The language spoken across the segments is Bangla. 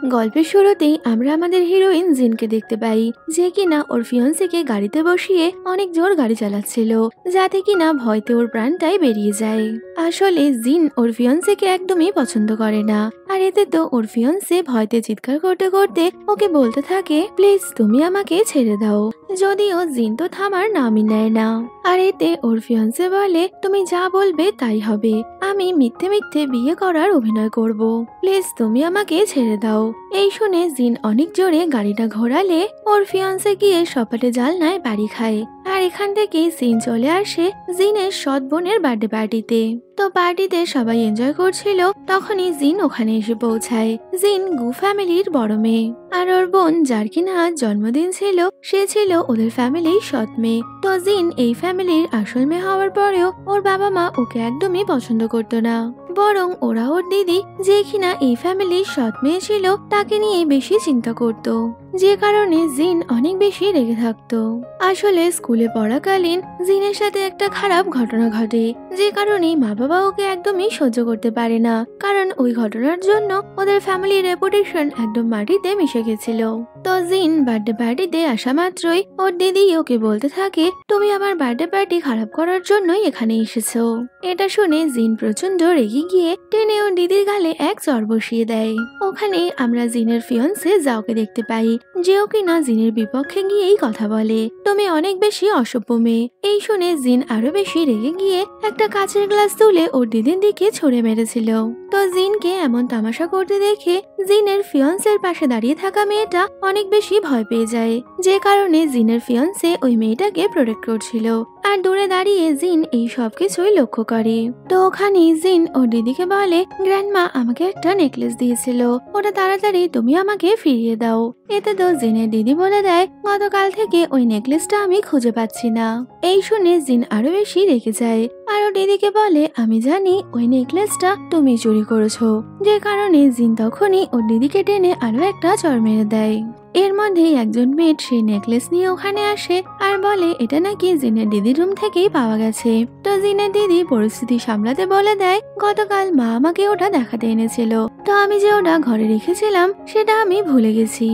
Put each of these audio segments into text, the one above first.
গল্পের শুরুতেই আমরা আমাদের হিরোইন জিনকে দেখতে পাই, যে কিনা ওর ফিয়ন্সেকে গাড়িতে বসিয়ে অনেক জোর গাড়ি চালাচ্ছিল, যাতে কিনা ভয়তে ওর প্রাণটাই বেরিয়ে যায়। আসলে জিন ওর ফিয়ন্সেকে একদমই পছন্দ করে না, আর এতে তো ওর ফিয়ন্সে ভয়তে চিৎকার করতে করতে ওকে বলতে থাকে, প্লিজ তুমি আমাকে ছেড়ে দাও। যদিও জিন তো থামার নামই নেয় না, আর এতে ওর ফিয়ন্সে বলে, তুমি যা বলবে তাই হবে, আমি মিথ্যে মিথ্যে বিয়ে করার অভিনয় করব, প্লিজ তুমি আমাকে ছেড়ে দাও। এই শুনে জিন অনেক জোরে গাড়িটা ঘোরালে ওর ফিয়ন্সে গিয়ে সপাটে জালনায় বাড়ি খায়। আর এখান থেকে সিন চলে আসে জিনের সৎ বোনের বার্থডে পার্টিতে। তো পার্টিতে সবাই এনজয় করছিল, তখনই জিন ওখানে এসে পৌঁছায়। জিন গু ফ্যামিলির বড় মেয়ে, আর ওর বোন যার কিনা আজ জন্মদিন ছিল সে ছিল ওদের ফ্যামিলির সৎ মেয়ে। তো জিন এই ফ্যামিলির আসল মেয়ে হওয়ার পরেও ওর বাবা মা ওকে একদমই পছন্দ করতো না, বরং ওরা ওর দিদি যে কিনা এই ফ্যামিলির সৎ মেয়ে ছিল তাকে নিয়ে বেশি চিন্তা করত, যে কারণে জিন অনেক বেশি রেগে থাকতো। আসলে স্কুলে পড়াকালীন জিনের সাথে একটা খারাপ ঘটনা ঘটে, যে কারণে মা বাবা ওকে একদমই সহ্য করতে পারে না, কারণ ওই ঘটনার জন্য ওদের ফ্যামিলির রেপুটেশন একদম মাটিতে মিশে গেছিল। তো জিন বার্থডে পার্টিতে আসা মাত্রই ওর দিদি ওকে বলতে থাকে, তুমি আমার বার্থডে পার্টি খারাপ করার জন্যই এখানে এসেছো। এটা শুনে জিন প্রচন্ড রেগে গিয়ে টেনে ওর দিদির গালে এক চড় বসিয়ে দেয়। ওখানে আমরা জিনের ফিয়ন্সে যাওকে দেখতে পাই, যেও কিনা জিনের বিপক্ষে গিয়েই কথা বলে, তুমি অনেক বেশি অসভ্য মেয়ে। এই শুনে জিন আরো বেশি রেগে গিয়ে একটা কাঁচের গ্লাস তুলে ওর দিদির দিকে ছুঁড়ে মেরেছিল। তো জিনকে এমন তামাশা করতে দেখে জিনের ফিয়ন্সের পাশে দাঁড়িয়ে থাকা মেয়েটা অনেক বেশি ভয় পেয়ে যায়, যে কারণে জিনের ফিয়ন্সে ওই মেয়েটাকে প্রোটেক্ট করছিল, আর দূরে দাঁড়িয়ে জিন এই সব কিছুই লক্ষ্য করে। তো ওখানে জিন ওর দিদিকে বলে, গ্র্যান্ডমা আমাকে একটা নেকলেস দিয়েছিল, ওটা তাড়াতাড়ি তুমি আমাকে ফিরিয়ে দাও। এতে তো জিনের দিদি বলে দেয়, গতকাল থেকে ওই নেকলেসটা আমি খুঁজে পাচ্ছি না। এই শুনে জিন আরো বেশি রেগে যায়, আর ওর দিদিকে বলে, আমি জানি ওই নেকলেসটা তুমি চুরি করেছো। যে কারণে জিন তখনই ওর দিদিকে টেনে আরো একটা চড় মেরে দেয়। এর মধ্যেই একজন মেয়ে সেই নেকলেস নিয়ে ওখানে আসে আর বলে এটা নাকি জিনের দিদির রুম থেকেই পাওয়া গেছে। তো জিনের দিদি পরিস্থিতি সামলাতে বলে দেয়, গতকাল মা আমাকে ওটা দেখাতে এনেছিল, তো আমি যে ওটা ঘরে রেখেছিলাম সেটা আমি ভুলে গেছি।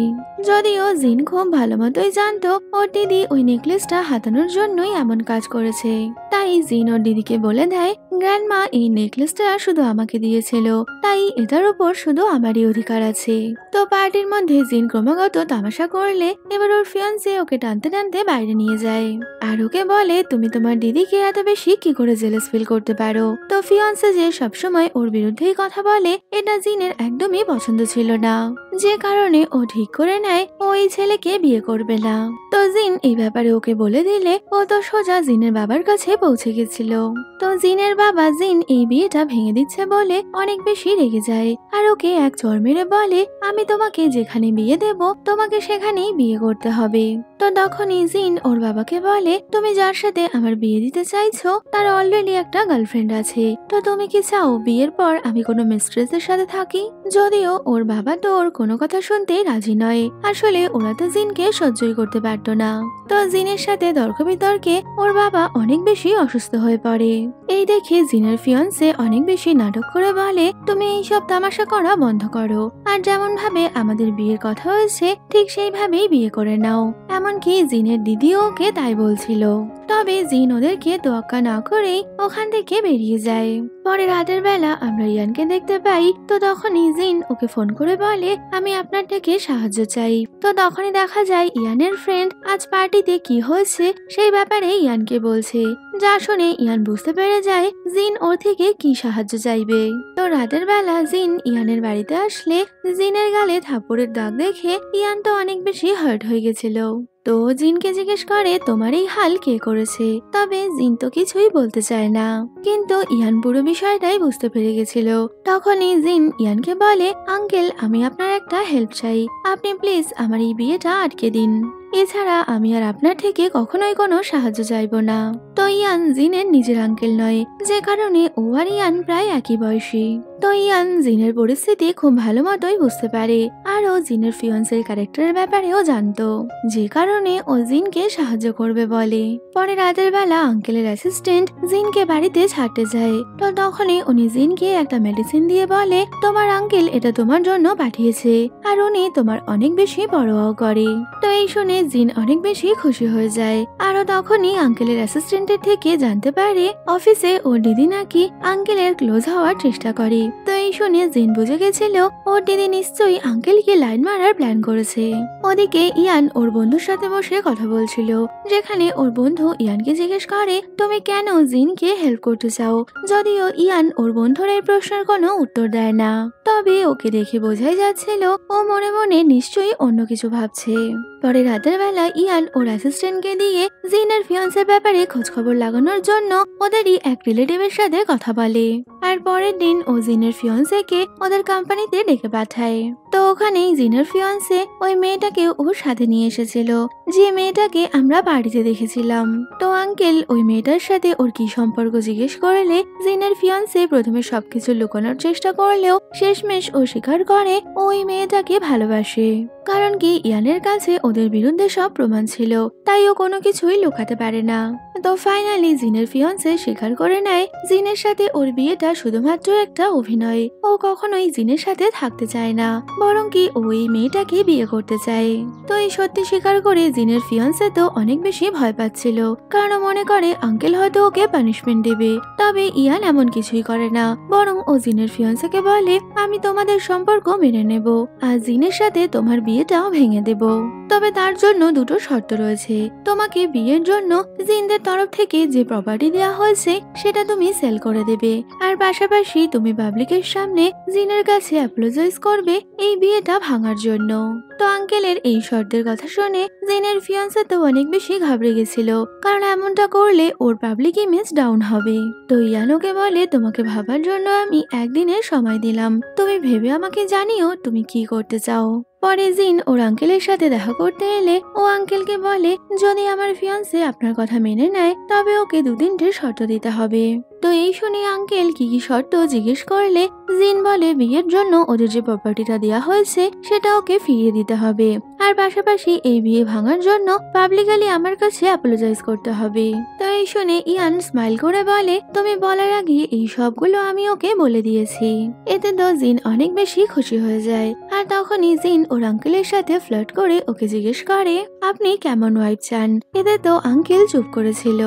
যদিও জিন খুব ভালো মতোই জানতো ওর দিদি ওই নেকলেসটা হাতানোর জন্যই এমন কাজ করেছে, তাই জিন ওর দিদিকে বলে দেয়, গ্র্যান্ডমা এই নেকলেসটা শুধু আমাকে দিয়েছিল, তাই এটার উপর শুধু আমারই অধিকার আছে। তো পার্টির মধ্যে জিন ক্রমাগত তামাশা করলে এবার ওর ফিয়ান্সে ওকে টানতে টানতে বাইরে নিয়ে যায়, আর ওকে বলে, তুমি তোমার দিদিকে এত বেশি কি করে জেলাস ফিল করতে পারো। তো ফিয়ান্সে যে সবসময় ওর বিরুদ্ধেই কথা বলে এটা জিনের একদমই পছন্দ ছিল না, যে কারণে ও ঠিক করে নেয় ও এই ছেলেকে বিয়ে করবে না। তো জিন এই ব্যাপারে ওকে বলে দিলে ও তো সোজা জিনের বাবার কাছে পৌঁছে গেছিল। তো জিনের বাবা জিন এই বিয়েটা ভেঙে দিচ্ছে বলে অনেক বেশি রেগে যায়, আর ওকে এক চড় মেরে বলে, আমি তোমাকে যেখানে বিয়ে দেব তোমাকে সেখানেই বিয়ে করতে হবে। তো তখনই জিন ওর বাবাকে বলে, তুমি যার সাথে আমার বিয়ে দিতে চাইছো তার অলরেডি একটা গার্লফ্রেন্ড আছে, তো তুমি কি চাও বিয়ের পর আমি কোনো মিস্ট্রেসের সাথে থাকি? যদিও ওর বাবা তো ওর কোনো কথা শুনতে রাজি নয়, আসলে ওরা তো জিনকে সহ্যই করতে পারতো না। তো জিনের সাথে তর্ক বিতর্কে ওর বাবা অনেক বেশি অসুস্থ হয়ে পড়ে। এই দেখে জিনের ফিয়ন্সে অনেক বেশি নাটক করে বলে, তুমি এইসব তামাশা করা বন্ধ করো, আর যেমন ভাবে আমাদের বিয়ের কথা হয়েছে ঠিক সেইভাবেই বিয়ে করে নাও। এমনকি জিনের দিদিও ওকে তাই বলছিল। তবে জিন ওদেরকে তোয়াক্কা না করেই ওখান থেকে বেরিয়ে যায়। পরে রাতের বেলা আমরা ইয়ানকে দেখতে পাই, তো তখনই জিন ওকে ফোন করে বলে, আমি আপনার থেকে সাহায্য চাই। তো তখনই দেখা যায় ইয়ানের ফ্রেন্ড আজ পার্টিতে কি হয়েছে সেই ব্যাপারে ইয়ানকে বলছে, যা শুনে ইয়ান বুঝতে পেরে যায় জিন ওর থেকে কি সাহায্য চাইবে। তো রাতের বেলা জিন ইয়ানের বাড়িতে আসলে জিনের গালে থাপ্পড়ের দাগ দেখে ইয়ান তো অনেক বেশি হার্ট হয়ে গেছিল। তো জিনকে জিজ্ঞেস করে, তোমার এই হাল কে করেছে? তবে জিন তো কিছুই বলতে চায় না, কিন্তু ইয়ান পুরো বিষয়টাই বুঝতে পেরে গেছিল। তখনই জিন ইয়ানকে বলে, আঙ্কেল আমি আপনার একটা হেল্প চাই, আপনি প্লিজ আমার এই বিয়েটা আটকে দিন, এছাড়া আমি আর আপনার থেকে কখনোই কোনো সাহায্য চাইবো না। তো ইয়ান জিনের নিজের আঙ্কেল নয়, যে কারণে ও আর ইয়ান প্রায় একই বয়সী। তো ইয়ান জিনের পরিস্থিতি খুব ভালো মতোই বুঝতে পারে, আর ও জিনের ফিয়ন্সের ক্যারেক্টারের ব্যাপারেও জানতো, যে কারণে ও জিনকে সাহায্য করবে বলে। পরে রাতের বেলা আঙ্কেলের অ্যাসিস্ট্যান্ট জিনকে বাড়িতে ছাড়তে যায়, তো তখনই উনি জিনকে একটা মেডিসিন দিয়ে বলে, তোমার আঙ্কেল এটা তোমার জন্য পাঠিয়েছে, আর উনি তোমার অনেক বেশি পরোয়াও করে। তো এই শুনে জিন অনেক বেশি খুশি হয়ে যায়। আরো তখনই আঙ্কেলের অ্যাসিস্ট্যান্টের থেকে জানতে পারে অফিসে ওর দিদি নাকি আঙ্কেলের ক্লোজ হওয়ার চেষ্টা করে। তো এই শুনে জিন বুঝে গেছিল ওর দিদি নিশ্চয়ই আঙ্কেলকে লাইন মারার প্ল্যান করেছে। ওদিকে ইয়ান ওর বন্ধুর সাথে বসে কথা বলছিল, যেখানে ওর বন্ধু ইয়ানকে জিজ্ঞেস করে তুমি কেন জিনকে হেল্প করতে চাও, যদিও ইয়ান ওর বন্ধুর এই প্রশ্নের কোনো উত্তর দেয় না। তবে ওকে দেখে বোঝাই যাচ্ছিল ও মনে মনে নিশ্চয়ই অন্য কিছু ভাবছে। পরে রাতের বেলা ইয়ান ওর অ্যাসিস্ট্যান্টকে দিয়ে জিনের ফিয়ান্সের ব্যাপারে খোঁজখবর লাগানোর জন্য ওদেরই এক রিলেটিভের সাথে কথা বলে। আর পরের দিন ও জিনের ফিয়ান্সেকে ওদের কোম্পানিতে ডেকে পাঠায়। তো ওখানেই জিনের ফিয়ান্সে ওই মেয়েটাকে ওর সাথে নিয়ে এসেছিল, যে মেয়েটাকে আমরা বাড়িতে দেখেছিলাম। তো আঙ্কেল ওই মেয়েটার সাথে ওর কি সম্পর্ক জিজ্ঞেস করলে জিনের ফিয়ান্সে প্রথমে সবকিছু লুকানোর চেষ্টা করলেও শেষমেশ ও স্বীকার করে ওই মেয়েটাকে ভালোবাসে। কারণ কি ইয়ানের কাছে ওদের বিরুদ্ধে সব প্রমাণ ছিল, তাই ও কোনো কিছুই লুকাতে পারে না। তো ফাইনালি জিনের ফিয়ান্সে স্বীকার করে নেয় জিনের সাথে ওর বিয়েটা শুধুমাত্র একটা অভিনয়। ও কখনোই জিনের সাথে থাকতে চায় না, বরং কি ওই মেয়েটাকে বিয়ে করতে চায়। তো এই সত্যি স্বীকার করে জিনের ফিয়ান্সে তো অনেক বেশি ভয় পাচ্ছিল, কারণ মনে করে আঙ্কেল হয়তো ওকে পানিশমেন্ট দেবে। তবে ইয়ান এমন কিছুই করে না, বরং ও জিনের ফিয়ান্সেকে বলে আমি তোমাদের সম্পর্ক মেনে নেব আর জিনের সাথে তোমার বিয়েটাও ভেঙে দেব। তবে তার জন্য দুটো শর্ত রয়েছে। তোমাকে বিয়ের জন্য জিনদের তরফ থেকে যে প্রপার্টি দেওয়া হয়েছে সেটা তুমি সেল করে দেবে, আর পাশাপাশি তুমি পাবলিকের সামনে জিনের কাছে অ্যাপোলোজাইজ করবে এই বিয়েটা ভাঙার জন্য। তো আঙ্কেলের এই শর্তের কথা শুনে জিনের ফিয়ান্সে তো অনেক বেশি ঘাবড়ে গেছিল, কারণ এমনটা করলে ওর পাবলিক ইমেজ ডাউন হবে। তো ইয়ানোকে বলে তোমাকে ভাবার জন্য আমি একদিনের সময় দিলাম, তুমি ভেবে আমাকে জানিও তুমি কি করতে চাও। পরে জিন ওর আঙ্কেলের সাথে দেখা করতে এলে ও আঙ্কেলকে বলে যদি আমার ফিয়ান্সে আপনার কথা মেনে নেয় তবে ওকে 2-3টে শর্ত দিতে হবে। তো এই শুনে আঙ্কেল কি কি শর্ত জিজ্ঞেস করলে জিন বলে বিয়ের জন্য ওদের যে প্রপার্টিটা দেওয়া হয়েছে সেটা ওকে ফিরিয়ে দিতে হবে, আর পাশাপাশি এই বিয়ে ভাঙার জন্য পাবলিকালি আমার কাছে অ্যাপোলোজাইজ করতে হবে। তো এই শুনে ইয়ান স্মাইল করে বলে তুমি বলার আগে এই সবগুলো আমি ওকে বলে দিয়েছি। এতে তো জিন অনেক বেশি খুশি হয়ে যায়। আর তখনই জিন ওর আঙ্কেলের সাথে ফ্লার্ট করে ওকে জিজ্ঞেস করে আপনি কেমন ওয়াইফ চান। এতে তো আঙ্কেল চুপ করেছিল।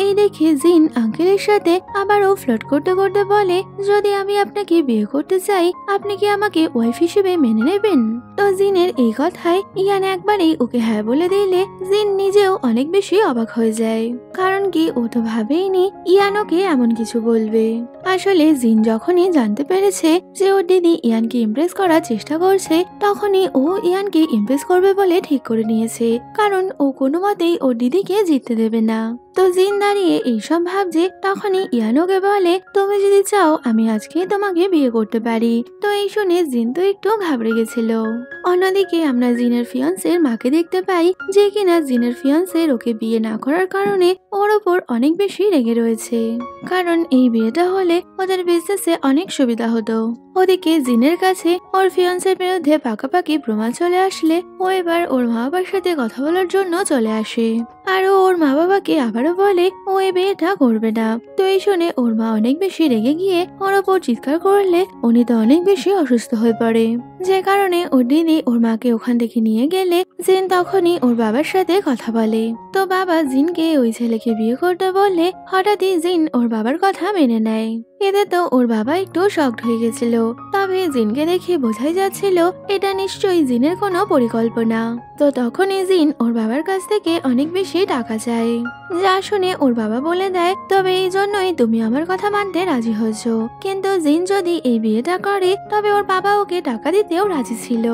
এই দেখে জিন আঙ্কেলের সাথে আবারও ফ্লার্ট করতে করতে বলে যদি আমি আপনাকে বিয়ে করতে চাই আপনি কি আমাকে ওয়াইফ হিসেবে মেনে নেবেন। তো জিনের এই কথায় ইয়ান একবারেই ওকে হ্যাঁ বলে দিলে জিন নিজেও অনেক বেশি অবাক হয়ে যায়, কারণ কি ও তো ভাবেইনি ইয়ান ওকে এমন কিছু বলবে। আসলে জিন যখনই জানতে পেরেছে যে ওর দিদি ইয়ানকে ইমপ্রেস করার চেষ্টা করছে, তখনই ও ইয়ানকে ইমপ্রেস করবে বলে ঠিক করে নিয়েছে, কারণ ও কোনো মতেই ওর দিদিকে জিততে দেবে না। তো জিন দাঁড়িয়ে এইসব ভাবছে, তখনই ইয়ান ওকে বলে তুমি যদি চাও আমি আজকে তোমাকে বিয়ে করতে পারি। তো এই শুনে জিন তো একটু ঘাবড়ে গেছিল। অন্যদিকে আমরা জিনের ফিয়ান্সের মাকে দেখতে পাই, যে কিনা জিনের ফিয়ান্সের ওকে বিয়ে না করার কারণে ওর ওপর অনেক বেশি রেগে রয়েছে, কারণ এই বিয়েটা হলে ওদের বিজনেসে অনেক সুবিধা হতো। ওদিকে জিনের কাছে ওর ফিয়ান্সের বিরুদ্ধে পাকাপাকি প্রমাণ চলে আসলে ও এবার ওর মা বাবার সাথে কথা বলার জন্য চলে আসে, আর ওর মা বাবাকে আবারও বলে ও এই বিয়েটা করবে না। তো এই শুনে ওর মা অনেক বেশি রেগে গিয়ে ওর ওপর চিৎকার করলে উনি তো অনেক বেশি অসুস্থ হয়ে পড়ে, যে কারণে ওর দিদি ওর মাকে ওখান থেকে নিয়ে গেলে জিন তখনই ওর বাবার সাথে কথা বলে। তো বাবা জিনকে ওই ছেলেকে বিয়ে করতে বললে হঠাৎই জিন ওর বাবার কথা মেনে নেয়। এতে তো ওর বাবা একটু শকড হয়ে গেছিল, তবে জিনকে দেখে বোঝাই যাচ্ছিল এটা নিশ্চয়ই জিনের কোনো পরিকল্পনা। তো তখনই জিন ওর বাবার কাছ থেকে অনেক বেশি টাকা চায়, যা শুনে ওর বাবা বলে দেয় তবে এই জন্যই তুমি আমার কথা মানতে রাজি হয়েছো। কিন্তু জিন যদি এই বিয়েটা করে তবে ওর বাবা ওকে টাকা দিতেও রাজি ছিল।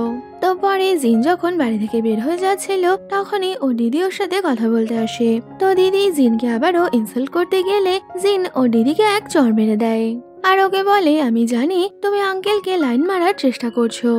তো পরে জিন যখন বাড়ি থেকে বের হয়ে যাচ্ছিল তখনই ও দিদি ওর সাথে কথা বলতে আসে। তো দিদি জিনকে আবারও ইনসাল্ট করতে গেলে জিন ও দিদিকে এক চড় মেরে দেয়, আর ওকে বলে আমি জানি তুমি আঙ্কেলকে লাইন মারার চেষ্টা করছো।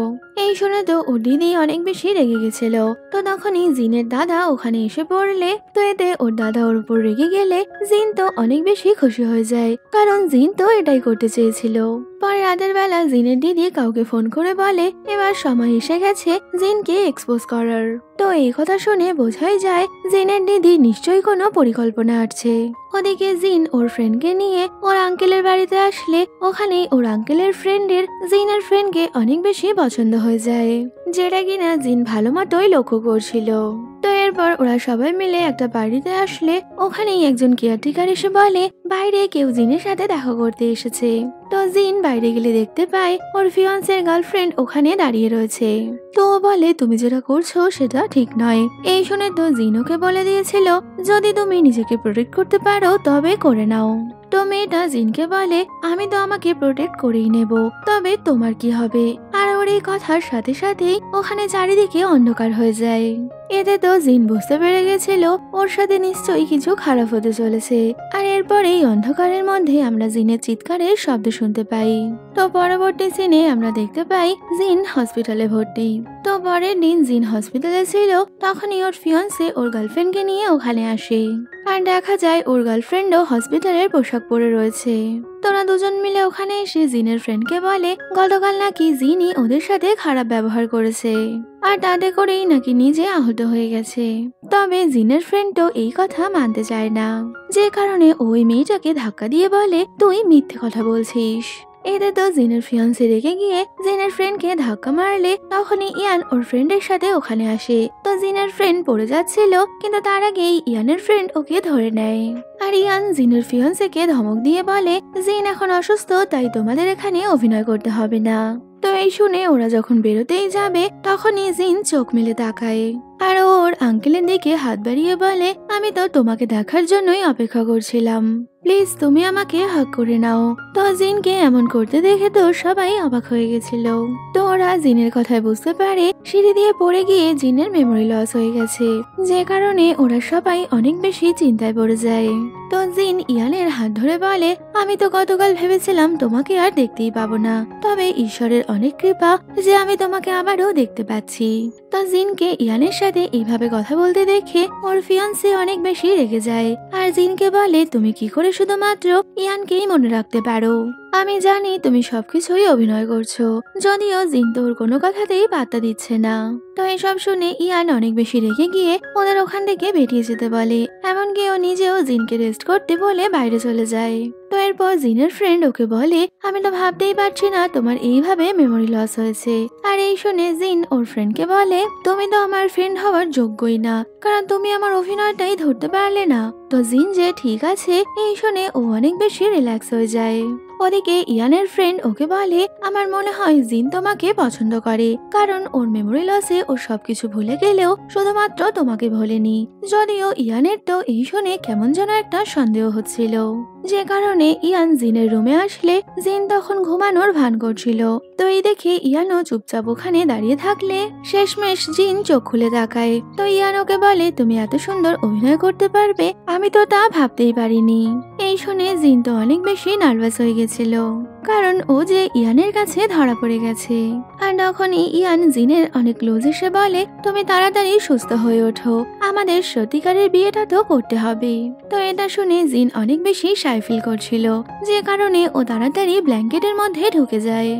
এই শুনে তো ও দিদি অনেক বেশি রেগে গেছিল। তো তখনই জিনের দাদা ওখানে এসে পড়লে, তো এতে ওর দাদা ওর উপর রেগে গেলে জিন তো অনেক বেশি খুশি হয়ে যায়, কারণ জিন তো এটাই করতে চেয়েছিল। পরে রাতের বেলা জিনের দিদি কাউকে ফোন করে বলে এবার সময় এসে গেছে জিনকে এক্সপোজ করার। তো এই কথা শুনে বোঝাই যায় জিনের দিদি নিশ্চয়ই কোনো পরিকল্পনা আছে। ওদিকে জিন ওর ফ্রেন্ডকে নিয়ে ওর আঙ্কেলের বাড়িতে আসলে ওখানে ওর আঙ্কেলের ফ্রেন্ডের জিনের ফ্রেন্ডকে অনেক বেশি পছন্দ হয়ে যায়, যেটা কিনা জিন ভালো মতোই লক্ষ্য করছিল। তো এরপর ওরা সবাই মিলে একটা বাড়িতে আসলে ওখানেই একজন কেয়ারটেকার এসে বলে বাইরে কেউ জিনের সাথে দেখা করতে এসেছে। তো জিন বাইরে গেলে দেখতে পায় ওর ফিয়ান্সের গার্লফ্রেন্ড ওখানে দাঁড়িয়ে রয়েছে। তো ও বলে তুমি যেটা করছো সেটা ঠিক নয়। এই শুনে তো জিন ওকে বলে দিয়েছিল যদি তুমি নিজেকে প্রোটেক্ট করতে পারো তবে করে নাও। তো মেয়েটা জিনকে বলে আমি তো আমাকে প্রোটেক্ট করেই নেব, তবে তোমার কি হবে। আর ওর এই কথার সাথে সাথেই ওখানে চারিদিকে অন্ধকার হয়ে যায়। এতে তো জিন বুঝতে পেরে গেছিল ওর সাথে নিশ্চয়ই কিছু খারাপ হতে চলেছে। আর এরপর এই অন্ধকারের মধ্যে আমরা জিনের চিৎকারের শব্দ শুনতে পাই। তো পরবর্তী সিনে আমরা দেখতে পাই জিন হসপিটালে ভর্তি। তো পরের দিন জিন হসপিটালে ছিল, তখনই ওর ফিয়ান্সে ওর গার্লফ্রেন্ডকে নিয়ে ওখানে আসে। আর দেখা যায় ওর গার্লফ্রেন্ডও হসপিটালের পোশাক পরে রয়েছে। তোরা দুজন মিলে ওখানে এসে জিনের ফ্রেন্ডকে বলে গতকাল নাকি জিনই ওদের সাথে খারাপ ব্যবহার করেছে, আর তাতে করেই নাকি নিজে আহত হয়ে গেছে। তবে জিনের ফ্রেন্ড তো এই কথা মানতে চায় না, যে কারণে ওই মেয়েটাকে ধাক্কা দিয়ে বলে তুই মিথ্যে কথা বলছিস। এতে তো জিনের ফিয়ান্সে রেগে গিয়ে জিনের ফ্রেন্ডকে ধাক্কা মারলে তখনই ইয়ান ওর ফ্রেন্ডের সাথে ওখানে আসে। তো জিনের ফ্রেন্ড পড়ে যাচ্ছিল, কিন্তু তার আগেই ইয়ানের ফ্রেন্ড ওকে ধরে নেয়। আর ইয়ান জিনের ফিয়ান্সেকে ধমক দিয়ে বলে জিন এখন অসুস্থ, তাই তোমাদের এখানে অভিনয় করতে হবে না। তো এই শুনে ওরা যখন বেরোতেই যাবে তখনই জিন চোখ মেলে তাকায় আর ওর আঙ্কেলের দিকে হাত বাড়িয়ে বলে আমি তো তোমাকে দেখার জন্যই অপেক্ষা করছিলাম, প্লিজ তুমি আমাকে হাগ করে নাও। তো জিনকে এমন করতে দেখে তো সবাই অবাক হয়ে গেছিল। তো ওরা জিনের কথায় বুঝতে পারে সিঁড়ি দিয়ে পড়ে গিয়ে জিনের মেমোরি লস হয়ে গেছে, যে কারণে ওরা সবাই অনেক বেশি চিন্তায় পড়ে যায়। তো জিন ইয়ানের হাত ধরে বলে আমি তো গতকাল ভেবেছিলাম তোমাকে আর দেখতেই পাবো না, তবে ঈশ্বরের অনেক কৃপা যে আমি তোমাকে আবারও দেখতে পাচ্ছি। তো জিনকে ইয়ানের সাথে এইভাবে কথা বলতে দেখে ওর ফিয়ান্সে অনেক বেশি রেগে যায় আর জিনকে বলে তুমি কি করে শুধুমাত্র ইয়ানকেই মনে রাখতে পারো। আমি জানি তুমি সবকিছুই অভিনয় করছো। যদিও জিন তো ওর কোনো কথাতেই পাত্তা দিচ্ছে না। তো এসব শুনে ইয়ান অনেক বেশি রেগে গিয়ে ওদের ওখান থেকে বেরিয়ে যেতে বলে, এমনকি ও নিজেও জিনকে রেস্ট করতে বলে বাইরে চলে যায়। তো এরপর জিনের ফ্রেন্ড ওকে বলে আমি তো ভাবতেই পারছি না তোমার এইভাবে মেমোরি লস হয়েছে। আর এই শুনে জিন ওর ফ্রেন্ডকে বলে তুমি তো আমার ফ্রেন্ড হওয়ার যোগ্যই না, কারণ তুমি আমার অভিনয়টাই ধরতে পারলে না। তো জিন যে ঠিক আছে এই শুনে ও অনেক বেশি রিল্যাক্স হয়ে যায়। ওদিকে ইয়ানের ফ্রেন্ড ওকে বলে আমার মনে হয় জিন তোমাকে পছন্দ করে, কারণ ওর মেমোরি লসে ও সবকিছু ভুলে গেলেও শুধুমাত্র তোমাকে ভোলেনি। যদিও ইয়ানের তো এই শুনে কেমন যেন একটা সন্দেহ হচ্ছিল, যে কারণে ইয়ান জিনের রুমে আসলে জিন তখন ঘুমানোর ভান করছিল। তো এই দেখে ইয়ানও চুপচাপ ওখানে দাঁড়িয়ে থাকলে শেষমেশ জিন চোখ খুলে তাকায়। তো ইয়ান ওকে বলে তুমি এত সুন্দর অভিনয় করতে পারবে আমি তো তা ভাবতেই পারিনি। এই শুনে জিন তো অনেক বেশি নার্ভাস হয়ে গেছিল, কারণ ও যে ইয়ানের কাছে ধরা পড়ে গেছে। আর তখনই ইয়ান জিনের অনেক ক্লোজ এসে বলে তুমি তাড়াতাড়ি সুস্থ হয়ে ওঠো, আমাদের সত্যিকারের বিয়েটা তো করতে হবে। তো এটা শুনে জিন অনেক বেশি শাই ফিল করছিল, যে কারণে ও তাড়াতাড়ি ব্ল্যাঙ্কেটের মধ্যে ঢুকে যায়।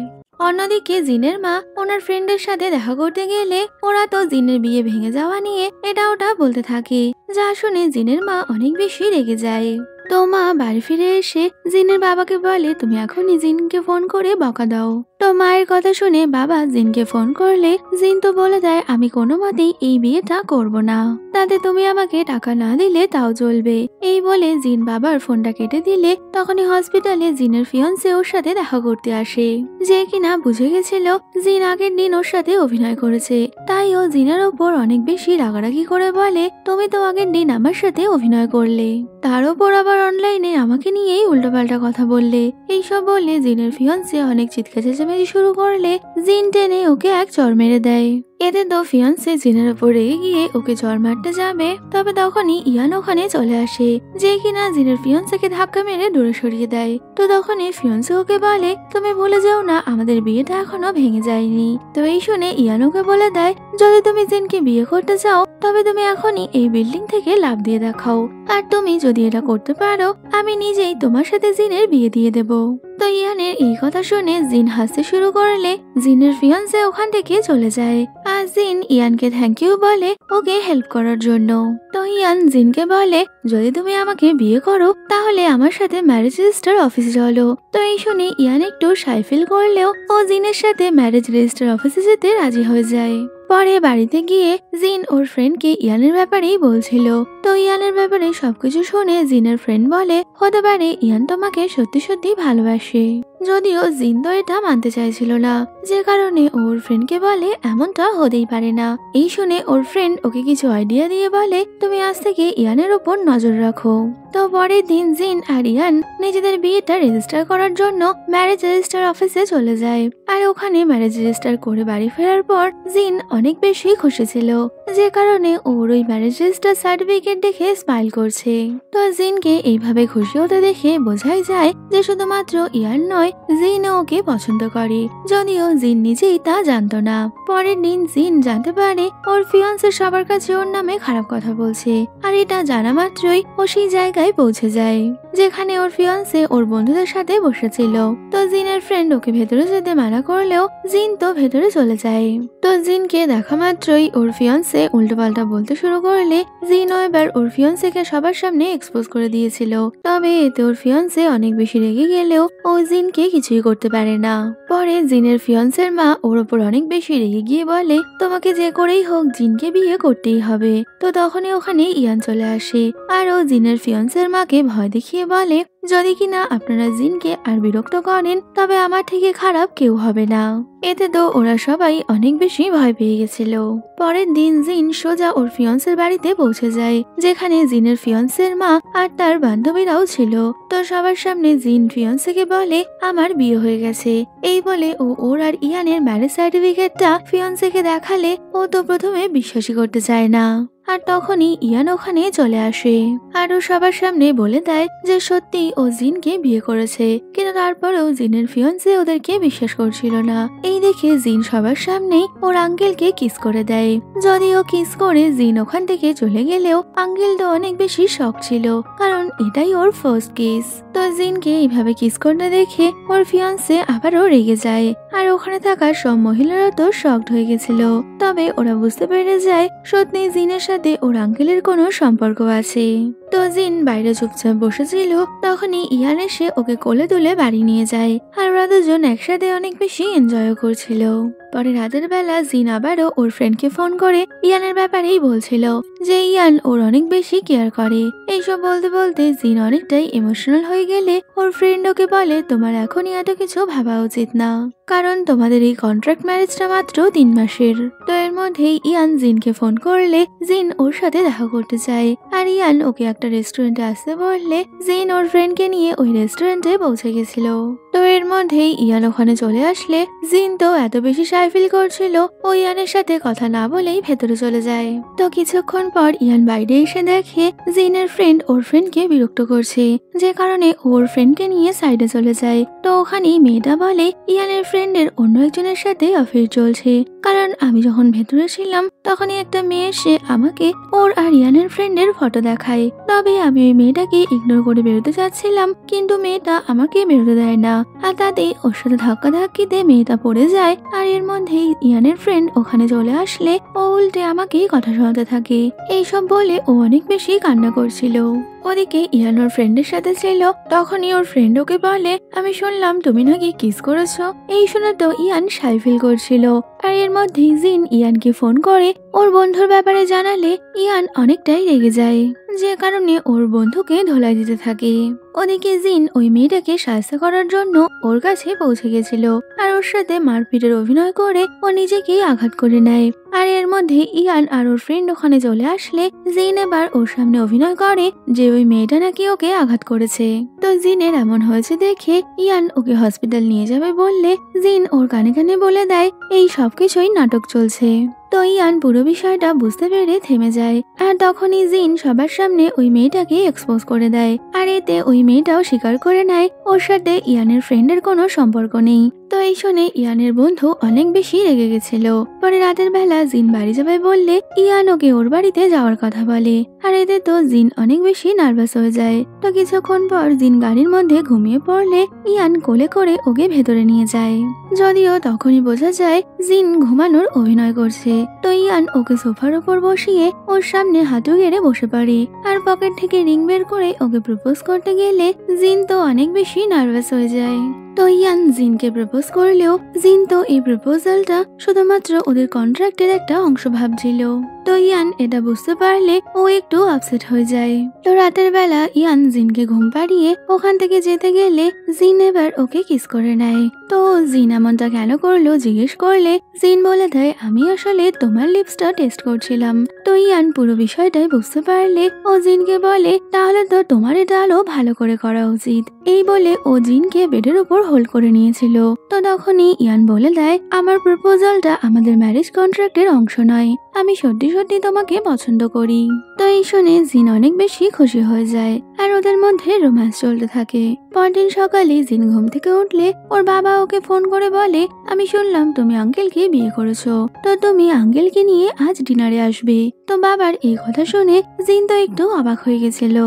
অন্যদিকে জিনের মা ওনার ফ্রেন্ডের সাথে দেখা করতে গেলে ওরা তো জিনের বিয়ে ভেঙে যাওয়া নিয়ে এটা ওটা বলতে থাকে, যা শুনে জিনের মা অনেক বেশি রেগে যায়। তো মা বাড়ি ফিরে এসে জিনের বাবাকে বলে তুমি এখনই জিনকে ফোন করে বকা দাও। তো মায়ের কথা শুনে বাবা জিনকে ফোন করলে জিন তো বলে দেয় আমি কোনো মতেই এই বিয়েটা করব না, তাতে তুমি আমাকে টাকা না দিলে তাও চলবে। এই বলে জিন বাবার ফোনটা কেটে দিলে তখনই হসপিটালে জিনের ফিয়ান্সে ওর সাথে দেখা করতে আসে, যে কিনা বুঝে গেছিল জিন আগের দিন ওর সাথে অভিনয় করেছে। তাই ও জিনের ওপর অনেক বেশি রাগারাগি করে বলে তুমি তো আগের দিন আমার সাথে অভিনয় করলে, তার ওপর আবার অনলাইনে আমাকে নিয়েই উল্টোপাল্টা কথা বললে। এইসব বলে জিনের ফিয়ান্সে অনেক চিৎকার চেঁচামেচি শুরু করলে জিন টেনে ওকে এক চড় মেরে দেয়। এতে তো ফিয়ান্সে জিনের ওপর রেগে গিয়ে ওকে চড় মারতে যাবে, তবে তখনই ইয়ান ওখানে চলে আসে, যে কিনা জিনের ফিয়ান্সেকে ধাক্কা মেরে দূরে সরিয়ে দেয়। তো তখনই ফিয়ান্সে ওকে বলে তুমি ভুলে যাও না আমাদের বিয়েটা এখনো ভেঙে যায়নি। তো এই শুনে ইয়ান ওকে বলে দেয় যদি তুমি জিনকে বিয়ে করতে চাও তবে তুমি এখনই এই বিল্ডিং থেকে লাফ দিয়ে দেখাও, আর তুমি যদি এটা করতে পারো আমি নিজেই তোমার সাথে জিনের বিয়ে দিয়ে দেব। তো ইয়ানের এই কথা শুনে জিন হাসতে শুরু করলে জিনের ফিয়ান্সে ওখান থেকে চলে যায়। আর জিন ইয়ানকে থ্যাংক ইউ বলে ওকে হেল্প করার জন্য। তো ইয়ান জিনকে বলে যদি তুমি আমাকে বিয়ে করো তাহলে আমার সাথে ম্যারেজ রেজিস্টার অফিসে চলো। তো এই শুনে ইয়ান একটু শাই ফিল করলেও ও জিনের সাথে ম্যারেজ রেজিস্টার অফিসে যেতে রাজি হয়ে যায়। পরে বাড়িতে গিয়ে জিন ওর ফ্রেন্ডকে ইয়ানের ব্যাপারেই বলছিল। তো ইয়ানের ব্যাপারে সবকিছু শুনে জিনের ফ্রেন্ড বলে হতে পারে ইয়ান তোমাকে সত্যি সত্যি ভালোবাসে। যদিও জিন তো এটা মানতে চাইছিল না, যে কারণে ওর ফ্রেন্ডকে বলে এমনটা হতেই পারে না। এই শুনে ওর ফ্রেন্ড ওকে কিছু আইডিয়া দিয়ে বলে তুমি আজ থেকে ইয়ানের উপর নজর রাখো। তো পরের দিন জিন আর ইয়ান নিজেদের বিয়েটা রেজিস্টার করার জন্য ম্যারেজ রেজিস্টার অফিসে চলে যায়। আর ওখানে ম্যারেজ রেজিস্টার করে বাড়ি ফেরার পর জিন অনেক বেশি খুশি ছিল, যে কারণে ওর ওই ম্যারেজ রেজিস্টার সার্টিফিকেট দেখে স্মাইল করছে। তো জিনকে এইভাবে খুশি হতে দেখে বোঝাই যায় যে শুধুমাত্র ইয়ান নয়, জিন ওকে পছন্দ করে, যদিও জিন নিজেই তা জানতো না। পরের দিন জিন জানতে পারে ওর ফিয়ান্সে সবার কাছে ওর নামে খারাপ কথা বলছে। আর এটা জানা মাত্রই ও সেই জায়গায় পৌঁছে যায় যেখানে ওর ফিয়ান্সে ওর বন্ধুদের সাথে বসেছিল। তো জিনের ফ্রেন্ড ওকে ভেতরে যেতে মানা করলেও জিন তো ভেতরে চলে যায়। তো জিনকে দেখা মাত্রই ওর ফিয়ান্সে উল্টোপাল্টা বলতে শুরু করলে জিনও এবার ওর ফিয়ান্সেকে সবার সামনে এক্সপোজ করে দিয়েছিল। তবে এতে ওর ফিয়ান্সে অনেক বেশি রেগে গেলেও ও জিনকে কিছুই করতে পারে না। পরে জিনের ফিয়ান্সের মা ওর ওপর অনেক বেশি রেগে গিয়ে বলে তোমাকে যে করেই হোক জিনকে বিয়ে করতেই হবে। তো তখনই ওখানে ইয়ান চলে আসে আর ও জিনের ফিয়ান্সের মাকে ভয় দেখিয়ে বলে যদি কিনা আপনারা জিনকে আর বিরক্ত করেন তবে আমার থেকে খারাপ কেউ হবে না। এতে তো ওরা সবাই অনেক বেশি ভয় পেয়ে গেছিল। পরের দিন জিন সোজা ওর ফিয়ান্সের বাড়িতে পৌঁছে যায়, যেখানে জিনের ফিয়ান্সের মা আর তার বান্ধবীরাও ছিল। তো সবার সামনে জিন ফিয়ান্সকে বলে আমার বিয়ে হয়ে গেছে। এই বলে ও ওর আর ইয়ানের ম্যারেজ সার্টিফিকেটটা ফিয়ান্সকে দেখালে ও তো প্রথমে বিশ্বাসই করতে চায় না। আর তখনই ইয়ান ওখানে চলে আসে আর ও সবার সামনে বলে দেয় যে সত্যি ও জিনকে বিয়ে করেছে, কিন্তু তারপরেও জিনের ফিয়ান্সে ওদেরকে বিশ্বাস করছিল না। এই দেখে জিন সবার সামনে ওর আঙ্কেলকে কিস করে দেয়। যদিও কিস করে জিন ওখান থেকে চলে গেলেও আঙ্কেল তো অনেক বেশি শক ছিল, কারণ এটাই ওর ফার্স্ট কিস। তো জিনকে এইভাবে কিস করতে দেখে ওর ফিয়ান্সে আবারও রেগে যায় আর ওখানে থাকা সব মহিলারা তো শকড হয়ে গেছিল। তবে ওরা বুঝতে পেরে যায় সত্যি জিনের সাথে ওর আঙ্কেলের কোনো সম্পর্ক আছে। তো জিন বাইরে চুপচাপ বসেছিল, তখনই ইয়ান এসে ওকে কোলে তুলে বাড়ি নিয়ে যায় আর ওরা দুজন একসাথে অনেক বেশি এনজয় করছিল। পরে রাতের বেলা জিন আবারও ওর ফ্রেন্ডকে ফোন করে ইয়ানের ব্যাপারেই বলছিল যে ইয়ান ওর অনেক বেশি কেয়ার করে। এইসব বলতে বলতে জিন অনেকটাই ইমোশনাল হয়ে গেলে ওর ফ্রেন্ড ওকে বলে তোমার এখনই এত কিছু ভাবা উচিত না, কারণ তোমাদের এই কন্ট্রাক্ট ম্যারেজটা মাত্র 3 মাসের। তো এর মধ্যেই ইয়ান জিনকে ফোন করলে জিন ওর সাথে দেখা করতে চায় আর ইয়ান ওকে একটা রেস্টুরেন্টে আসতে বললে জিন ওর ফ্রেন্ডকে নিয়ে ওই রেস্টুরেন্টে পৌঁছে গেছিল। তো এর মধ্যেই ইয়ান ওখানে চলে আসলে জিন তো এত বেশি শাই ফিল করছিল ও ইয়ানের সাথে কথা না বলেই ভেতরে চলে যায়। তো কিছুক্ষণ পর ইয়ান বাইরে এসে দেখে জিনের ফ্রেন্ড ওর ফ্রেন্ডকে বিরক্ত করছে, যে কারণে ওর ফ্রেন্ডকে নিয়ে সাইডে চলে যায়। তো ওখানেই মেয়েটা বলে ইয়ানের ফ্রেন্ডের অন্য একজনের সাথে অ্যাফেয়ার চলছে, কারণ আমি যখন ভেতরে ছিলাম তখনই একটা মেয়ে এসে আমাকে ওর আর ইয়ানের ফ্রেন্ডের ফটো দেখায়। তবে আমি ওই মেয়েটাকে ইগনোর করে বেরোতে চাচ্ছিলাম, কিন্তু মেয়েটা আমাকে বেরোতে দেয় না আর তাতে ওর সাথে ধাক্কাধাক্কিতে মেয়েটা পড়ে যায়। আর এর মধ্যেই ইয়ানের ফ্রেন্ড ওখানে চলে আসলে ও উল্টে আমাকে কথা শোনাতে থাকে। এইসব বলে ও অনেক বেশি কান্না করছিল। ওদিকে ইয়ান ওর ফ্রেন্ডের সাথে ছিল, তখনই ওর ফ্রেন্ড ওকে বলে আমি শুনলাম তুমি নাকি কিস করেছো। এই শুনে তো ইয়ান শাই ফিল করছিল। আর এর মধ্যে জিন ইয়ানকে ফোন করে ওর বন্ধুর ব্যাপারে জানালে ইয়ান অনেকটাই রেগে যায়, যে কারণে ওর বন্ধুকে ধোলাই দিতে থাকে। ওদিকে জিন ওই মেয়েটাকে সাহায্য করার জন্য ওর কাছে পৌঁছে গেছিল আর ওর সাথে মারপিটের অভিনয় করে ও নিজেকেই আঘাত করে নেয়। আর এর মধ্যে ইয়ান আর ওর ফ্রেন্ড ওখানে চলে আসলে জিন এবার ওর সামনে অভিনয় করে যে ওই মেয়েটা নাকি ওকে আঘাত করেছে। তো জিনের এমন হয়েছে দেখে ইয়ান ওকে হসপিটাল নিয়ে যাবে বললে জিন ওর কানে কানে বলে দেয় এই সবকিছুই নাটক চলছে। তো ইয়ান পুরো বিষয়টা বুঝতে পেরে থেমে যায়। আর তখনই জিন সবার সামনে ওই মেয়েটাকে এক্সপোজ করে দেয়। আর এতে ওই মেয়েটাও স্বীকার করে নেয় ওর সাথে ইয়ানের ফ্রেন্ডের কোনো সম্পর্ক নেই। তো এই শুনে ইয়ানের বন্ধু অনেক বেশি রেগে গেছিল। পরে রাতের বেলা জিন বাড়ি যাবে বললে ইয়ান ওকে ওর বাড়িতে যাওয়ার কথা বলে। আর এতে তো জিন অনেক বেশি নার্ভাস হয়ে যায়। তো কিছুক্ষণ পর জিন গাড়ির মধ্যে ঘুমিয়ে পড়লে ইয়ান কোলে করে ওকে ভেতরে নিয়ে যায়। যদিও তখনই বোঝা যায় জিন ঘুমানোর অভিনয় করছে। তো ইয়ান ওকে সোফার উপর বসিয়ে ওর সামনে হাঁটু গেড়ে বসে পড়ে। আর পকেট থেকে রিং বের করে ওকে প্রপোজ করতে গেলে জিন তো অনেক বেশি নার্ভাস হয়ে যায়। তো ইয়ান জিনকে প্রপোজ করলেও জিন তো এই প্রপোজালটা শুধুমাত্র ওদের কন্ট্রাক্টের একটা অংশ ভাবছিল। তো ইয়ান এটা বুঝতে পারলে ও একটু আপসেট হয়ে যায়। তো রাতের বেলা ইয়ান জিনকে ঘুম পাড়িয়ে ওখান থেকে যেতে গেলে জিন এবার ওকে কিস করে নেয়। তো জিন এমনটা কেন করলো জিজ্ঞেস করলে জিন বলে দেয় আমি আসলে তোমার লিপসটা টেস্ট করছিলাম। তো ইয়ান পুরো বিষয়টাই বুঝতে পারলে ও জিনকে বলে তাহলে তো তোমার এটা আরো ভালো করে করা উচিত। এই বলে ও জিনকে বেডের উপর হোল্ড করে নিয়েছিল। তো তখনই ইয়ান বলে দেয় আমার প্রপোজালটা আমাদের ম্যারেজ কন্ট্রাক্টের অংশ নয়, আমি সত্যি সত্যি তোমাকে পছন্দ করি। তো এই শুনে জিন অনেক বেশি খুশি হয়ে যায় আর ওদের মধ্যে রোম্যান্স চলতে থাকে। পরদিন সকালে জিন ঘুম থেকে উঠলে ওর বাবা ওকে ফোন করে বলে আমি শুনলাম তুমি আঙ্কেলকে বিয়ে করেছো, তো তুমি আঙ্কেলকে নিয়ে আজ ডিনারে আসবে। তো বাবার এই কথা শুনে জিন তো একটু অবাক হয়ে গেছিল।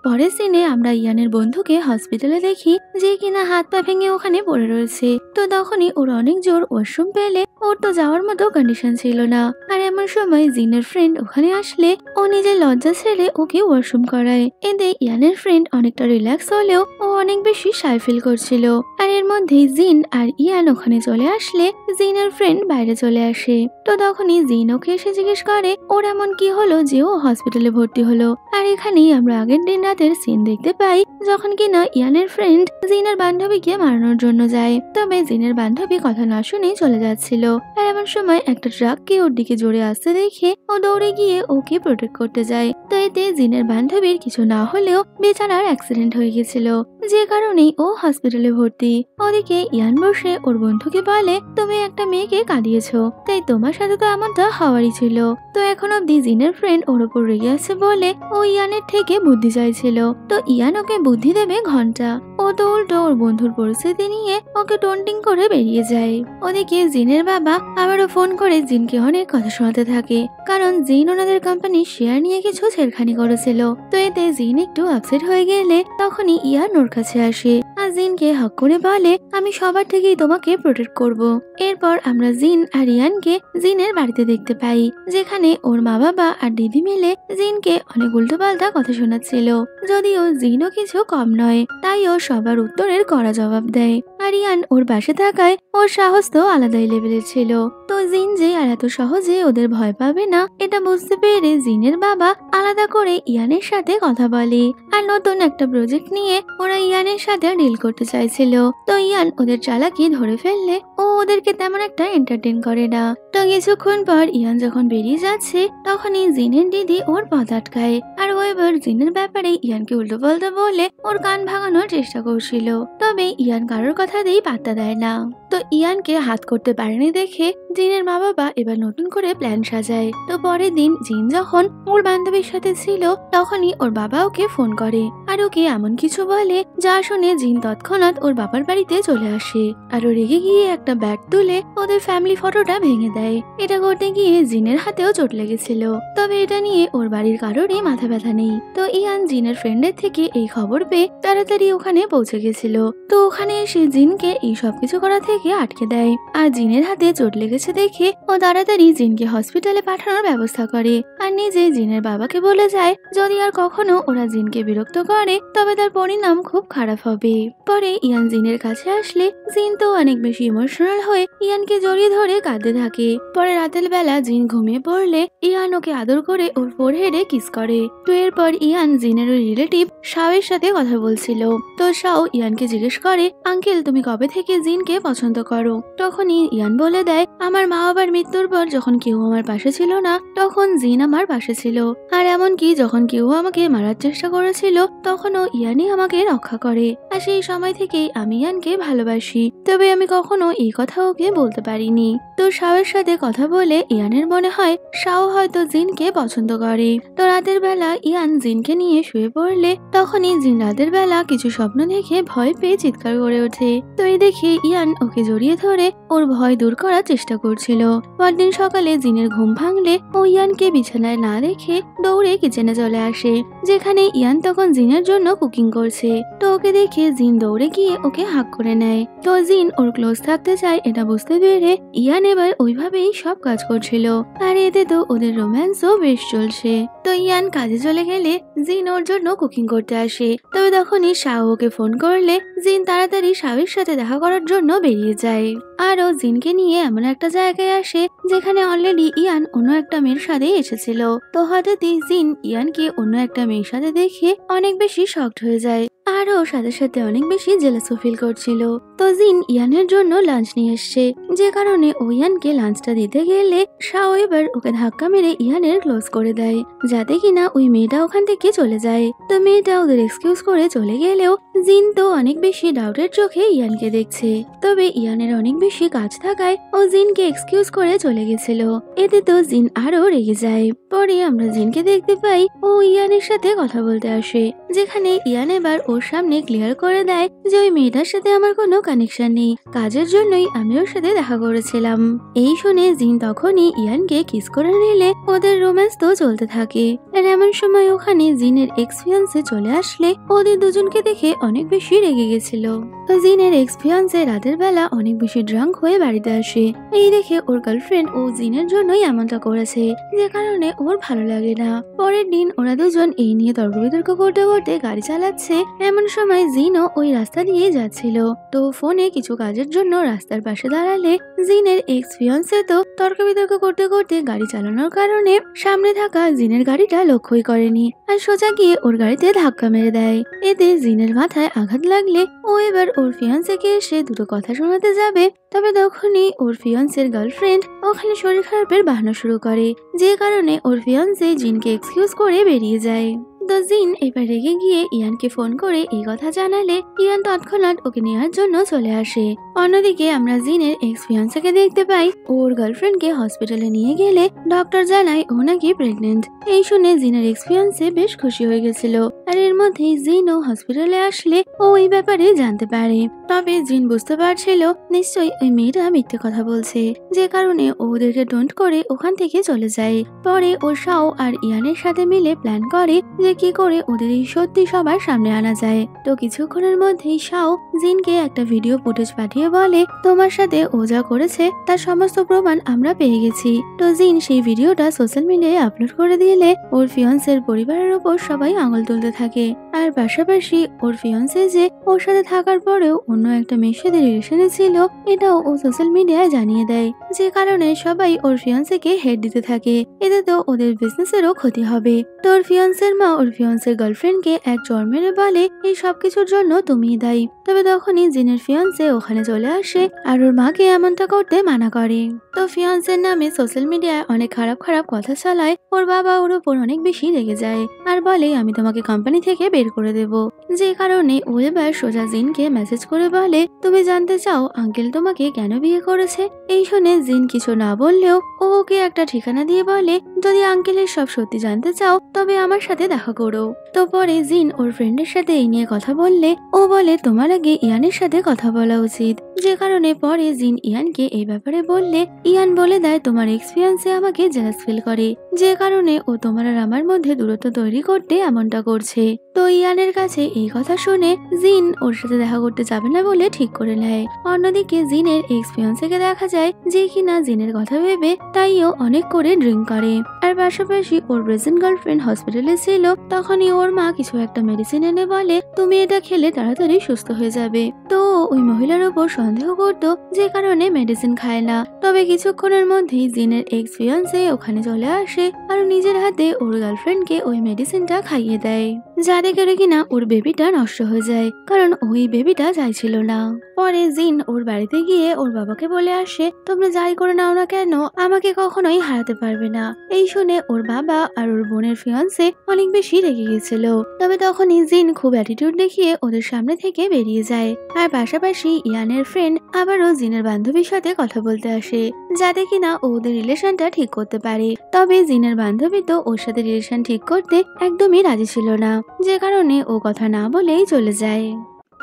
পরের সিনে আমরা ইয়ানের বন্ধুকে হসপিটালে দেখি যে কিনা হাত পা ভেঙে ওখানে পড়ে রয়েছে। তো তখনই ওর অনেক জোর ওয়াশরুম পেলে ওর তো যাওয়ার মতো কন্ডিশন ছিল না। আর এমন সময় জিনের ফ্রেন্ড ওখানে আসলে ও নিজের লজ্জা ছেড়ে ওকে ওয়াশরুম করায়। এতে ইয়ানের ফ্রেন্ড অনেকটা রিল্যাক্স হলেও ও অনেক বেশি শাই ফিল করছিল। আর এর মধ্যে জিন আর ইয়ান ওখানে চলে আসলে জিনের ফ্রেন্ড বাইরে চলে আসে। তো তখনই জিন ওকে এসে জিজ্ঞেস করে ওর এমন কি হলো যে ও হসপিটালে ভর্তি হলো। আর এখানেই আমরা আগের দিন রাতের সিন দেখতে পাই যখন কিনা ইয়ানের ফ্রেন্ড জিনের বান্ধবীকে মারানোর জন্য যায়। তবে জিনের বান্ধবী কথা না শুনে চলে যাচ্ছিল। আর এমন সময় একটা ট্রাককে ওর দিকে জোরে আসতে দেখে ও দৌড়ে গিয়ে ওকে প্রোটেক্ট করতে যায়। তো এতে জিনের বান্ধবীর কিছু না হলেও বেচারার অ্যাক্সিডেন্ট হয়ে গেছিল, যে কারণেই ও হসপিটালে ভর্তি। ওদিকে ইয়ান বসে ওর বন্ধুকে বলে তুমি একটা মেয়েকে কাঁদিয়েছো, তাই তোমার সাথে তো এমনটা হওয়ারই ছিল। তো এখন অব্দি জিনের ফ্রেন্ড ওর উপর রেগে আছে বলে ও ইয়ানের থেকে বুদ্ধি চাইছিল। তো ইয়ান ওকে বুদ্ধি দেবে ঘন্টা, ও তো উল্টো ওর বন্ধুর পরিস্থিতি নিয়ে ওকে টন্টিং করে বেরিয়ে যায়। ওদিকে জিনের বাবা আবারও ফোন করে জিনকে অনেক কথা শোনাতে থাকে, কারণ জিন ওনাদের কোম্পানির শেয়ার নিয়ে কিছু ছেড়খানি করেছিল। তো এতে জিন একটু আপসেট হয়ে গেলে তখনই ইয়ান ওর কাছে আসে আর জিনকে হক করে বলে আমি সবার থেকেই তোমাকে প্রোটেক্ট করব। এরপর আমরা জিন আর ইয়ানকে জিনের বাড়িতে দেখতে পাই, যেখানে ওর মা বাবা আর দিদি মিলে জিনকে অনেক উল্টোপাল্টা কথা শোনাচ্ছিল। যদিও জিনও কিছু কম নয়, তাই ও সবার উত্তরের কড়া জবাব দেয়। আর ইয়ান ওর পাশে থাকায় ওর সাহস তো আলাদাই লেভেলের ছিল। তো জিন যে আর এত সহজে ওদের ভয় পাবে না এটা বুঝতে পেরে জিনের বাবা আলাদা করে ইয়ানের সাথে কথা বলে আর নতুন একটা প্রজেক্ট নিয়ে ওরা ইয়ানের সাথে ডিল করতে চাইছিল। তো ইয়ান ওদের চালাকি ধরে ফেললে ও ওদেরকে তেমন একটা এন্টারটেইন করে না। তো কিছুক্ষণ পর ইয়ান যখন বেরিয়ে যাচ্ছে তখনই জিনের দিদি ওর পথ আটকায় আর ও এবার জিনের ব্যাপারে ইয়ানকে উল্টো পাল্টা বলে ওর কান ভাঙানোর চেষ্টা করছিল। তবে ইয়ান কারোর কথাতেই পাত্তা দেয় না। তো ইয়ানকে হাত করতে পারেনি দেখে জিনের মা বাবা এবার নতুন করে প্ল্যান সাজায়। তো পরের দিন জিন যখন ওর বান্ধবীর সাথে ছিল তখনই ওর বাবা ওকে ফোন করে আর ওকে এমন কিছু বলে যা শুনে জিন তৎক্ষণাৎ ওর বাবার বাড়িতে চলে আসে আর ও রেগে গিয়ে একটা ব্যাগ তুলে ওদের ফ্যামিলি ফটোটা ভেঙে দেয়। এটা করতে গিয়ে জিনের হাতেও চোট লেগেছিল, তবে এটা নিয়ে ওর বাড়ির কারোরই মাথা ব্যথা নেই। তো ইয়ান জিনের ফ্রেন্ডের থেকে এই খবর পেয়ে তাড়াতাড়ি ওখানে পৌঁছে গেছিল। তো ওখানে এসে জিনকে এই সবকিছু করা থেকে আটকে দেয় আর জিনের হাতে চোট লেগেছে দেখে ও তাড়াতাড়ি জিনকে হসপিটালে পাঠানোর ব্যবস্থা করে আর নিজে জিনের বাবাকে বলে যায় যদি আর কখনো ওরা জিনকে বিরক্ত করে তবে তার পরিণাম খুব খারাপ হবে। পরে ইয়ান জিনের কাছে আসলে জিন তো অনেক বেশি ইমোশনাল হয়ে ইয়ানকে জড়িয়ে ধরে কাঁদতে থাকে। পরে রাতের বেলা জিন ঘুমিয়ে পড়লে ইয়ান ওকে আদর আদর করে ওর ফোরহেডে কিস করে। তো এরপর ইয়ান জিনের ওই রিলেটিভ শাওয়ের সাথে কথা বলছিল। তো শাও ইয়ানকে জিজ্ঞেস করে, আঙ্কেল তুমি কবে থেকে জিনকে পছন্দ করো? তখনই ইয়ান বলে দেয়, আমার মা বাবার মৃত্যুর পর যখন কেউ আমার পাশে ছিল না তখন জিন আমার পাশে ছিল, আর এমনকি যখন কেউ আমাকে মারার চেষ্টা করেছিল তখনও ইয়ানই আমাকে রক্ষা করে। আর সেই সময় থেকেই আমি ইয়ানকে ভালোবাসি, তবে আমি কখনো এই কথা ওকে বলতে পারিনি। তো শাওয়ের সাথে কথা বলে ইয়ানের মনে হয় শাও হয়তো জিনকে পছন্দ করে। তো রাতের বেলা ইয়ান জিনকে নিয়ে শুয়ে পড়লে তখনই জিন রাতের বেলা কিছু স্বপ্ন দেখে ভয় পেয়ে চিৎকার করে ওঠে। তো এই দেখে ইয়ান ওকে জড়িয়ে ধরে ওর ভয় দূর করার চেষ্টা করছিল। পরদিন সকালে জিনের ঘুম ভাঙলে ও ইয়ানকে বিছানায় না রেখে দৌড়ে কিচেনে চলে আসে, যেখানে ইয়ান তখন জিনের জন্য কুকিং করছে। তো ওকে দেখে জিন দৌড়ে গিয়ে ওকে হাক করে নেয়। তো জিন ওর ক্লোজ থাকতে চায় এটা বুঝতে পেরে ইয়ান এবার ওইভাবেই সব কাজ করছিল, আর এতে তো ওদের রোম্যান্সও বেশ চলছে। তো ইয়ান কাজে চলে গেলে জিন ওর জন্য কুকিং করতে আসে। তবে তখনই শাও ওকে ফোন করলে জিন তাড়াতাড়ি শাওয়ের সাথে দেখা করার জন্য বেরিয়ে যায়। আরও জিনকে নিয়ে এমন একটা জায়গায় আসে যেখানে অলরেডি ইয়ান অন্য একটা মেয়ের সাথে এসেছিল। তো হঠাৎই জিন ইয়ানকে অন্য একটা মেয়ের সাথে দেখে অনেক বেশি শকড হয়ে যায়, আর ও সাথে সাথে অনেক বেশি জেলাসও ফিল করছিল। তো জিন ইয়ানের জন্য লাঞ্চ নিয়ে এসছে, যে কারণে ও ইয়ানকে লাঞ্চটা দিতে গেলে শাও এবার ওকে ধাক্কা মেরে ইয়ানের ক্লোজ করে দেয়, যাতে কিনা ওই মেয়েটা ওখান থেকে চলে যায়। তো মেয়েটা ওদের এক্সকিউজ করে চলে গেলেও জিন তো অনেক বেশি ডাউটের চোখে ইয়ানকে দেখছে। তবে ইয়ানের অনেক বেশি কাজ থাকায় ও জিনকে এক্সকিউজ করে চলে গেছিল। এতে তো জিন আরো রেগে যায়। পরে আমরা জিনকে দেখতে পাই ও ইয়ানের সাথে কথা বলতে আসে, যেখানে ইয়ান এবার ওর সামনে ক্লিয়ার করে দেয় যে ওই মেয়েটার সাথে আমার কোনো কানেকশন নেই, কাজের জন্যই আমি ওর সাথে দেখা করেছিলাম। এই শুনে জিন তখনই ইয়ানকে কিস করে নিলে ওদের রোম্যান্স তো চলতে থাকে। আর এমন সময় ওখানে জিনের এক্স ফিয়ান্সে চলে আসলে ওদের দুজনকে দেখে অনেক বেশি রেগে গেছিল। তো জিনের এক্স ফিয়ান্সে রাতের বেলা অনেক বেশি ড্রাঙ্ক হয়ে বাড়িতে আসে। এই দেখে ওর গার্লফ্রেন্ড ও জিনের জন্যই এমনটা করেছে, যে কারণে ওর ভালো লাগে না। পরের দিন ওরা দুজন এই নিয়ে তর্ক বিতর্ক করতে করতে গাড়ি চালাচ্ছে। এমন সময় জিনও ওই রাস্তা দিয়ে যাচ্ছিল। তো ফোনে কিছু কাজের জন্য রাস্তার পাশে দাঁড়ালে জিনের এক্স ফিয়ান্সে তো তর্ক বিতর্ক করতে করতে গাড়ি চালানোর কারণে সামনে থাকা জিনের গাড়িটা লক্ষ্যই করেনি, আর সোজা গিয়ে ওর গাড়িতে ধাক্কা মেরে দেয়। এতে জিনের মাথায় আঘাত লাগলে ও এবার ওর ফিয়ান্সেকে এসে দুটো কথা শোনাতে যাবে। তবে তখনই ওর ফিয়ান্সের গার্লফ্রেন্ড ওখানে শরীর খারাপের বাহানা শুরু করে, যে কারণে ওর ফিয়ান্সে জিনকে এক্সকিউজ করে বেরিয়ে যায়। তো জিন এবার রেগে গিয়ে ইয়ানকে ফোন করে এই কথা জানালে ইয়ান তৎক্ষণাৎ ওকে নেওয়ার জন্য চলে আসে। অন্যদিকে আমরা জিনের এক্স ফিয়ান্সেকে দেখতে পাই ওর গার্লফ্রেন্ডকে হসপিটালে নিয়ে গেলে ডক্টর জানায় ও নাকি প্রেগনেন্ট। এই শুনে জিনের এক্স ফিয়ান্সে বেশ খুশি হয়ে গেছিল, আর এর মধ্যেই জিনও হসপিটালে আসলে ও এই ব্যাপারে জানতে পারে। তবে জিন বুঝতে পারছিল নিশ্চয়ই ওই মেয়েটা মিথ্যে কথা বলছে, যে কারণে ওদেরকে ডোন্ট করে ওখান থেকে চলে যায়। পরে ও শাও আর ইয়ানের সাথে মিলে প্ল্যান করে যে কি করে ওদের এই সত্যি সবার সামনে আনা যায়। তো কিছুক্ষণের মধ্যেই শাও জিনকে একটা ভিডিও ফুটেজ পাঠিয়ে বলে, তোমার সাথে ও যা করেছে তার সমস্ত প্রমাণ আমরা পেয়ে গেছি। তো জিন সেই ভিডিওটা সোশ্যাল মিডিয়ায় আপলোড করে দিলে ওর ফিয়ান্সের পরিবারের উপর সবাই আঙুল তুলতে থাকে। আর পাশাপাশি ওর ফিয়ান্সে যে ওর সাথে থাকার পরেও অন্য একটা মেয়ের সাথে রিলেশনে ছিল এটাও ও সোশ্যাল মিডিয়ায় জানিয়ে দেয়, যে কারণে সবাই ওর ফিয়ান্সেকে হেড দিতে থাকে। এতে তো ওদের বিজনেসেরও ক্ষতি হবে। তো ওর ফিয়ান্সের মা ওর ফিয়ান্সের গার্লফ্রেন্ডকে এক চড় মেরে বলে এই সবকিছুর জন্য তুমিই দায়ী। তবে তখনই জিনের ফিয়ান্সে ওখানে চলে আসে আর ওর মাকে এমনটা করতে মানা করে। তো ফিয়ান্সের নামে সোশ্যাল মিডিয়ায় অনেক খারাপ খারাপ কথা চালায়। ওর বাবা ওর উপর অনেক বেশি রেগে যায় আর বলে আমি তোমাকে কোম্পানি থেকে বের করে দেব, যে কারণে ও এবার সোজা জিনকে মেসেজ করে বলে তুমি জানতে চাও আঙ্কেল তোমাকে কেন বিয়ে করেছে। এই শুনে জিন কিছু না বললেও ও ওকে একটা ঠিকানা দিয়ে বলে যদি আঙ্কেলের সব সত্যি জানতে চাও তবে আমার সাথে দেখা করো। তো পরে জিন ওর ফ্রেন্ডের সাথে এই নিয়ে কথা বললে ও বলে তোমার আগে ইয়ানের সাথে কথা বলা উচিত, যে কারণে পরে জিন ইয়ানকে এই ব্যাপারে বললে ইয়ান বলে দেয় তোমার এক্সপিরিয়েন্সে আমাকে জেলাস ফিল করে, যে কারণে ও তোমার আর আমার মধ্যে দূরত্ব তৈরি করতে এমনটা করছে। তো ইয়ানের কাছে এই কথা শুনে জিন ওর সাথে দেখা করতে যাবে না বলে ঠিক করে নেয়। অন্যদিকে জিনের এক্সপিরিয়েন্সকে দেখা যায় যে কিনা জিনের কথা ভেবে তাইও অনেক করে ড্রিঙ্ক করে। আর পাশাপাশি ওর প্রেজেন্ট গার্লফ্রেন্ড হসপিটালে ছিল, তখনই ওর মা কিছু একটা মেডিসিন এনে বলে তুমি এটা খেলে তাড়াতাড়ি সুস্থ হয়ে যাবে। তো ওই মহিলার উপর সন্দেহ করতো, যে কারণে মেডিসিন খায় না। তবে কিছুক্ষণের মধ্যেই জিনের এক্স ফিয়ান্সে ওখানে চলে আসে আর নিজের হাতে ওর গার্লফ্রেন্ডকে ওই মেডিসিনটা খাইয়ে দেয়, যাতে করে কিনা ওর বেবিটা নষ্ট হয়ে যায়, কারণ ওই বেবিটা চাইছিল না। পরে জিন ওর বাড়িতে গিয়ে ওর বাবাকে বলে আসে, তোমরা যাই করে নাও না কেন আমাকে কখনোই হারাতে পারবে না। এই শুনে ওর বাবা আর ওর বোনের ফিয়ান্সে অনেক বেশি রেগে গেছিল। তবে তখনই জিন খুব অ্যাটিটিউড দেখিয়ে ওদের সামনে থেকে বেরিয়ে যায়। আর পাশাপাশি ইয়ানের ফ্রেন্ড আবারও জিনের বান্ধবীর সাথে কথা বলতে আসে, যাতে কিনা ওদের রিলেশনটা ঠিক করতে পারে। তবে জিনের বান্ধবী তো ওর সাথে রিলেশন ঠিক করতে একদমই রাজি ছিল না, যে কারণে ও কথা না বলেই চলে যায়।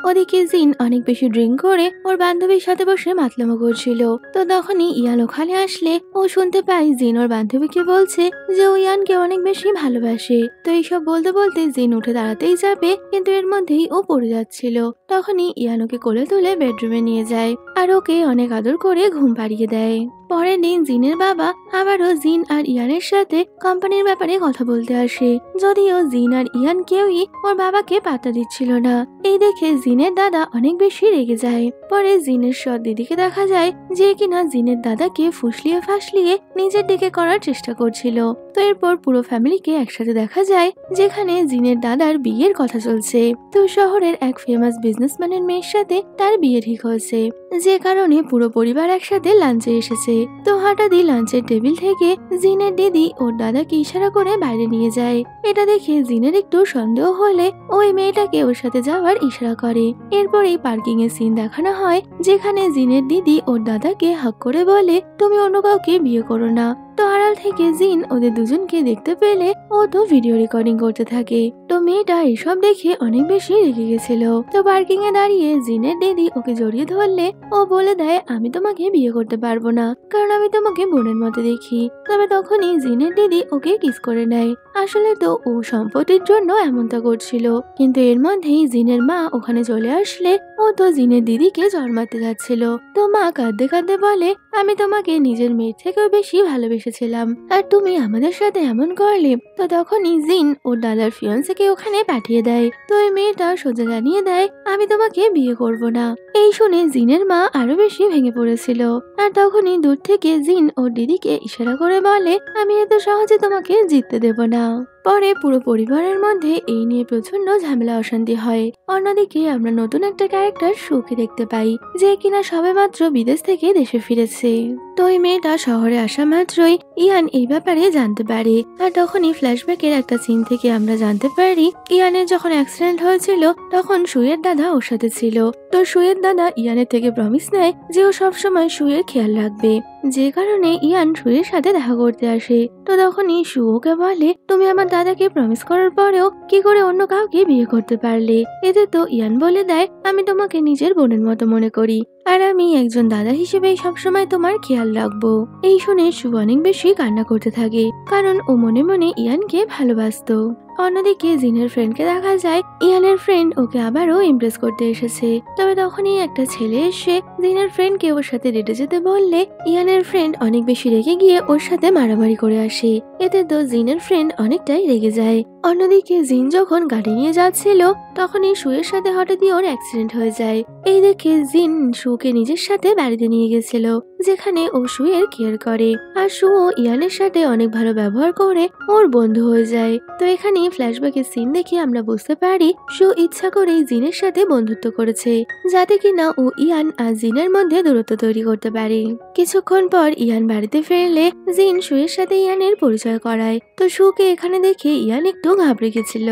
ওদিকে জিন অনেক বেশি ড্রিঙ্ক করে ওর বান্ধবীর সাথে বসে মাতলামো করছিল। তো তখনই ইয়ান ওখানে আসলে ও শুনতে পায় জিন ওর বান্ধবীকে বলছে যে ও ইয়ানকে অনেক বেশি ভালোবাসে। তো এইসব বলতে বলতে জিন উঠে দাঁড়াতেই যাবে, কিন্তু এর মধ্যেই ও পড়ে যাচ্ছিল। তখনই ইয়ান ওকে কোলে তুলে বেডরুমে নিয়ে যায় আর ওকে অনেক আদর করে ঘুম পাড়িয়ে দেয়। পরের দিন জিনের বাবা আবারও জিন আর ইয়ানের সাথে কোম্পানির ব্যাপারে কথা বলতে আসে, যদিও জিন আর ইয়ান কেউই ওর বাবাকে পাত্তা দিচ্ছিল না। এই দেখে জিনের দাদা অনেক বেশি রেগে যায়। পরে জিনের সৎ দিদিকে দেখা যায় যে কিনা জিনের দাদাকে ফুসলিয়ে ফাসলিয়ে নিজের দিকে করার চেষ্টা করছিল। তো এরপর পুরো ফ্যামিলিকে একসাথে দেখা যায়, যেখানে জিনের দাদার বিয়ের কথা চলছে। তো শহরের এক ফেমাস বিজনেসম্যানের মেয়ের সাথে তার বিয়ে ঠিক হয়েছে, যে কারণে পুরো পরিবার একসাথে লাঞ্চে এসেছে। তো হঠাৎই লাঞ্চের টেবিল থেকে জিনের দিদি ওর দাদাকে ইশারা করে বাইরে নিয়ে যায়। এটা দেখে জিনের একটু সন্দেহ হলে ওই মেয়েটাকে ওর সাথে যাওয়ার ইশারা করে। এরপরেই পার্কিং এর সিন দেখানো হয়, যেখানে জিনের দিদি ওর দাদাকে হাক করে বলে তুমি অন্য কাউকে বিয়ে করো না। তো আড়াল থেকে জিন ওদের দুজনকে দেখতে পেলে ও তো ভিডিও রেকর্ডিং করতে থাকে। তো মেয়েটা এসব দেখে অনেক বেশি রেগে গেছিল। তো পার্কিং এ দাঁড়িয়ে জিনের দিদি ওকে জড়িয়ে ধরলে ও বলে দেয় আমি তোমাকে বিয়ে করতে পারবো না, কারণ আমি তোমাকে বোনের মতো দেখি। তবে তখনই জিনের দিদি ওকে কিস করে নেয়। আসলে তো ও সম্পত্তির জন্য এমনটা করছিল, কিন্তু এর মধ্যেই জিনের মা ওখানে চলে আসলে ও তো জিনের দিদিকে জন্মাতে যাচ্ছিল। তো মা কাঁদতে কাঁদতে বলে আমি তোমাকে নিজের মেয়ের থেকেও বেশি ভালোবেসেছিলাম, আর তুমি আমাদের সাথে এমন করলে। তো তখনই জিন ওর দাদার ফিয়ান্সেকে ওখানে পাঠিয়ে দেয়। তো ওই মেয়েটা সোজা জানিয়ে দেয় আমি তোমাকে বিয়ে করব না। এই শুনে জিনের মা আরো বেশি ভেঙে পড়েছিল। আর তখনই দূর থেকে জিন ওর দিদিকে ইশারা করে বলে আমি এত সহজে তোমাকে জিততে দেব না। পরে পুরো পরিবারের মধ্যে এই নিয়ে প্রচন্ড ঝামেলা অশান্তি হয়। অন্যদিকে আমরা নতুন একটা ক্যারেক্টার সুকে দেখতে পাই, যে কিনা সবেমাত্র বিদেশ থেকে দেশে ফিরেছে। তো ওই মেয়েটা শহরে আসা মাত্রই ইয়ান এই ব্যাপারে জানতে পারে। আর তখনই ফ্ল্যাশব্যাকের একটা সিন থেকে আমরা জানতে পারি ইয়ানের যখন অ্যাক্সিডেন্ট হয়েছিল তখন সুয়ের দাদা ওর সাথে ছিল। তো সুয়ের দাদা ইয়ানের থেকে প্রমিস নেয় যে ও সবসময় সুয়ের খেয়াল রাখবে, যে কারণে ইয়ান সুয়ের সাথে দেখা করতে আসে। তো তখনই সু ওকে বলে তুমি আমার দাদাকে প্রমিস করার পরেও কি করে অন্য কাউকে বিয়ে করতে পারলে। এতে তো ইয়ান বলে দেয় আমি তোমাকে নিজের বোনের মতো মনে করি, আর আমি একজন দাদা হিসেবে সবসময় তোমার খেয়াল রাখবো। এই শুনে সু অনেক বেশি কান্না করতে থাকে, কারণ ও মনে মনে ইয়ানকে ভালোবাসতো। অন্যদিকে জিনের ফ্রেন্ডকে দেখা যায় ইয়ানের ফ্রেন্ড ওকে আবারও ইমপ্রেস করতে এসেছে। তবে তখনই একটা ছেলে এসে জিনের ফ্রেন্ডকে ওর সাথে ডেটে যেতে বললে ইয়ানের ফ্রেন্ড অনেক বেশি রেগে গিয়ে ওর সাথে মারামারি করে আসে। এতে তো জিনের ফ্রেন্ড অনেকটাই রেগে যায়। অন্যদিকে জিন যখন গাড়ি নিয়ে যাচ্ছিল তখনই সুয়ের সাথে হঠাৎই ওর অ্যাক্সিডেন্ট হয়ে যায়। এই দেখে জিন সুকে নিজের সাথে বাড়িতে নিয়ে গেছিল, যেখানে ও সুয়ের কেয়ার করে। আর সু ও ইয়ানের সাথে অনেক ভালো ব্যবহার করে ওর বন্ধু হয়ে যায়। তো এখানে ফ্ল্যাশব্যাকের সিন দেখে আমরা বুঝতে পারি সু ইচ্ছা করেই জিনের সাথে বন্ধুত্ব করেছে, যাতে কিনা ও ইয়ান আর জিনের মধ্যে দূরত্ব তৈরি করতে পারে। কিছুক্ষণ পর ইয়ান বাড়িতে ফিরলে জিন সুয়ের সাথে ইয়ানের পরিচয় করায়। তো সুকে এখানে দেখে ইয়ান একটু ঘাবড়ে গেছিল,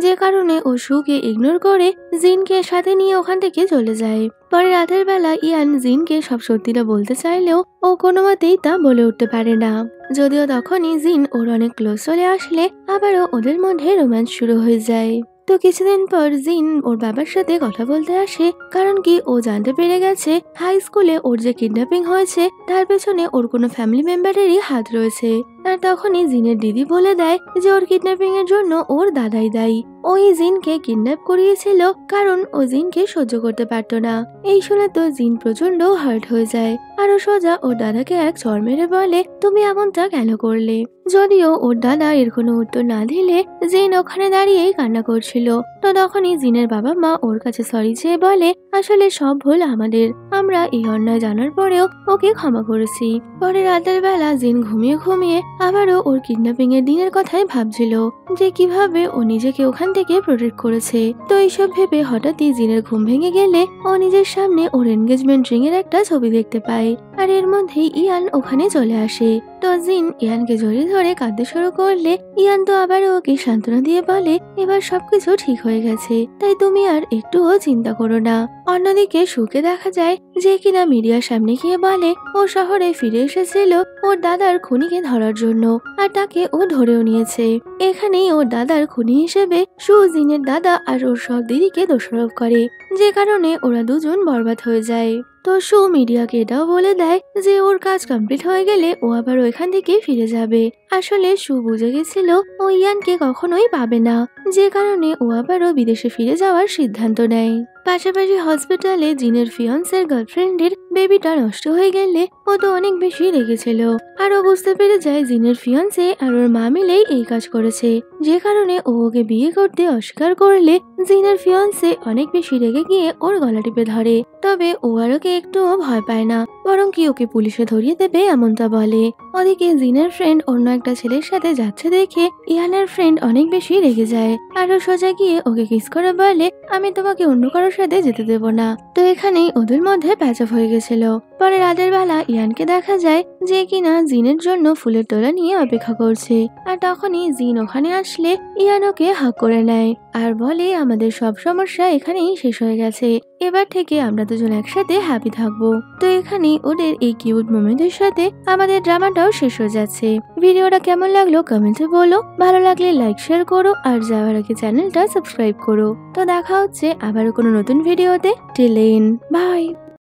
যে কারণে ও সুকে ইগনোর করে জিনকে সাথে নিয়ে ওখান থেকে চলে যায়। পরে রাতের বেলা ইয়ান জিনকে সব সত্যিটা বলতে চাইলেও ও কোনো মতেই তা বলে উঠতে পারে না। যদিও তখনই জিন ওর অনেক ক্লোজ চলে আসলে আবারও ওদের মধ্যে রোম্যান্স শুরু হয়ে যায়। তো কিছুদিন পর জিন ওর বাবার সাথে কথা বলতে আসে, কারণ কি ও জানতে পেরে গেছে হাই স্কুলে ওর যে কিডন্যাপিং হয়েছে তার পেছনে ওর কোনো ফ্যামিলি মেম্বারেরই হাত রয়েছে। আর তখনই জিনের দিদি বলে দেয় যে ওর কিডন্যাপিং এর জন্য ওর দাদাই দায়ী। ওই জিনকে কিডন্যাপ করিয়েছিল কারণ ও জিনকে সহ্য করতে পারতো না। এই শুনে তো জিন প্রচন্ড হার্ট হয়ে যায়। আরো সোজা ওর দাদাকে এক চড় মেরে বলে, তুমি এমনটা কেন করলে? যদিও ওর দাদা এর কোনো উত্তর না দিলে জিন ওখানে দাঁড়িয়েই কান্না করছিল। তো তখনই জিনের বাবা মা ওর কাছে সরি চেয়ে বলে, আসলে সব ভুল আমাদের, আমরা এই অন্যায় জানার পরেও ওকে ক্ষমা করেছি। পরে রাতের বেলা জিন ঘুমিয়ে ঘুমিয়ে আবারও ওর কিডন্যাপিং এর দিনের কথাই ভাবছিল, যে কিভাবে ও নিজেকে ওখান থেকে প্রোটেক্ট করেছে। তো এইসব ভেবে হঠাৎই জিনের ঘুম ভেঙে গেলে ও নিজের সামনে ওর এনগেজমেন্ট রিং এর একটা ছবি দেখতে পায়। আর এর মধ্যেই ইয়ান ওখানে চলে আসে। তো জিন ইয়ানকে জড়িয়ে ধরে কাঁদতে শুরু করলে ইয়ান তো আবার ওকে সান্ত্বনা দিয়ে বলে, এবার সবকিছু ঠিক হয়ে গেছে, তাই তুমি আর একটুও চিন্তা করো না। অন্যদিকে সুকে দেখা যায় যে কিনা মিডিয়ার সামনে গিয়ে বলে ও শহরে ফিরে এসেছিল ওর দাদার খুনিকে ধরার জন্য, আর তাকে ও ধরেও নিয়েছে। এখানেই ওর দাদার খুনি হিসেবে সু জিনের দাদা আর ওর সব দিদিকে দোষারোপ করে, যে কারণে ওরা দুজন বরবাদ হয়ে যায়। তো সু মিডিয়াকে এটাও বলে দেয় যে ওর কাজ কমপ্লিট হয়ে গেলে ও আবার ওইখান থেকে ফিরে যাবে। আসলে সু বুঝে গেছিল ও ইয়ানকে কখনোই পাবে না, যে কারণে ও আবারও বিদেশে ফিরে যাওয়ার সিদ্ধান্ত নেয়। পাশাপাশি হসপিটালে জিনের ফিয়ন্সের গার্লফ্রেন্ডের বেবিটা নষ্ট হয়ে গেলে ও তো অনেক বেশি রেগেছিল, আর ও বুঝতে পেরে যায় জিনের ফিয়ন্সে আর ওর মা মিলেই এই কাজ করেছে, যে কারণে ও ওকে বিয়ে করতে অস্বীকার করলে জিনের ফিয়ন্সে অনেক বেশি রেগে গিয়ে ওর গলা টিপে ধরে। তবে ও আর ওকে একটুও ভয় পায় না, বরং কি ওকে পুলিশে ধরিয়ে দেবে এমনটা বলে। ওদিকে জিনের ফ্রেন্ড অন্য একটা ছেলের সাথে যাচ্ছে দেখে ইয়ানের ফ্রেন্ড অনেক বেশি রেগে যায়, আর ও সোজা গিয়ে ওকে কিস করে বলে, আমি তোমাকে অন্য কারোর সাথে যেতে দেব না। তো এখানেই ওদের মধ্যে প্যাচআপ হয়ে গেছিল। পরে রাতের বেলা ইয়ানকে দেখা যায় যে কিনা জিনের জন্য ফুলের তোলা নিয়ে অপেক্ষা করছে, আর তখনই জিন ওখানে আসলে ইয়ান ওকে হাক করে নেয় আর বলে, আমাদের সব সমস্যা এখানেই শেষ হয়ে গেছে, এবার থেকে আমরা দুজন একসাথে হ্যাপি থাকবো। তো এখানেই ওদের এই কিউট মোমেন্টের সাথে আমাদের ড্রামাটাও শেষ হয়ে যাচ্ছে। ভিডিওটা কেমন লাগলো কমেন্টে বলো, ভালো লাগলে লাইক শেয়ার করো, আর যাওয়ার আগে চ্যানেলটা সাবস্ক্রাইব করো। তো দেখা হচ্ছে আবারও কোনো নতুন ভিডিওতে। Till then by.